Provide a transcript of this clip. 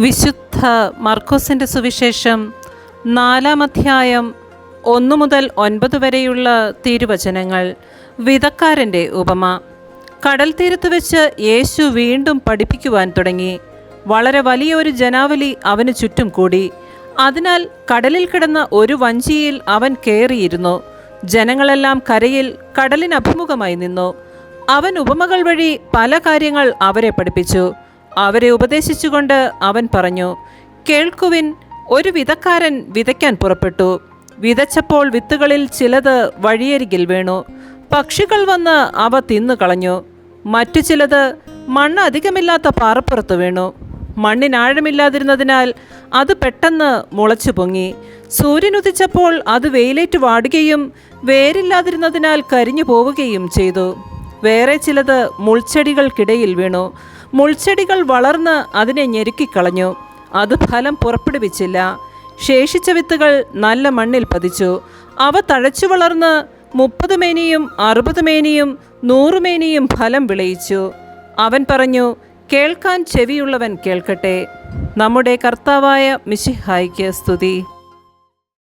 വിശുദ്ധ മർക്കോസിൻ്റെ സുവിശേഷം 4-ാം അധ്യായം 1 മുതൽ 9 വരെയുള്ള തിരുവചനങ്ങൾ. വിതക്കാരൻ്റെ ഉപമ. കടൽ തീരത്ത് വെച്ച് യേശു വീണ്ടും പഠിപ്പിക്കുവാൻ തുടങ്ങി. വളരെ വലിയൊരു ജനാവലി അവന് ചുറ്റും കൂടി. അതിനാൽ കടലിൽ കിടന്ന ഒരു വഞ്ചിയിൽ അവൻ കയറിയിരുന്നു. ജനങ്ങളെല്ലാം കരയിൽ കടലിനഭിമുഖമായി നിന്നു. അവൻ ഉപമകൾ വഴി പല കാര്യങ്ങൾ അവരെ പഠിപ്പിച്ചു. അവരെ ഉപദേശിച്ചുകൊണ്ട് അവൻ പറഞ്ഞു, കേൾക്കുവിൻ, ഒരു വിതക്കാരൻ വിതയ്ക്കാൻ പുറപ്പെട്ടു. വിതച്ചപ്പോൾ വിത്തുകളിൽ ചിലത് വഴിയരികിൽ വീണു. പക്ഷികൾ വന്ന് അവ തിന്നുകളഞ്ഞു. മറ്റു ചിലത് മണ്ണ് അധികമില്ലാത്ത പാറപ്പുറത്ത് വീണു. മണ്ണിനാഴമില്ലാതിരുന്നതിനാൽ അത് പെട്ടെന്ന് മുളച്ചു പൊങ്ങി. സൂര്യനുദിച്ചപ്പോൾ അത് വെയിലേറ്റ് വാടുകയും വേരില്ലാതിരുന്നതിനാൽ കരിഞ്ഞു പോവുകയും ചെയ്തു. വേറെ ചിലത് മുൾച്ചെടികൾക്കിടയിൽ വീണു. മുൾച്ചെടികൾ വളർന്ന് അതിനെ ഞെരുക്കിക്കളഞ്ഞു. അത് ഫലം പുറപ്പെടുവിച്ചില്ല. ശേഷിച്ച വിത്തുകൾ നല്ല മണ്ണിൽ പതിച്ചു. അവ തഴച്ചു വളർന്ന് 30 മേനിയും 60 മേനിയും 100 മേനിയും ഫലം വിളയിച്ചു. അവൻ പറഞ്ഞു, കേൾക്കാൻ ചെവിയുള്ളവൻ കേൾക്കട്ടെ. നമ്മുടെ കർത്താവായ മിശിഹായ്ക്ക് സ്തുതി.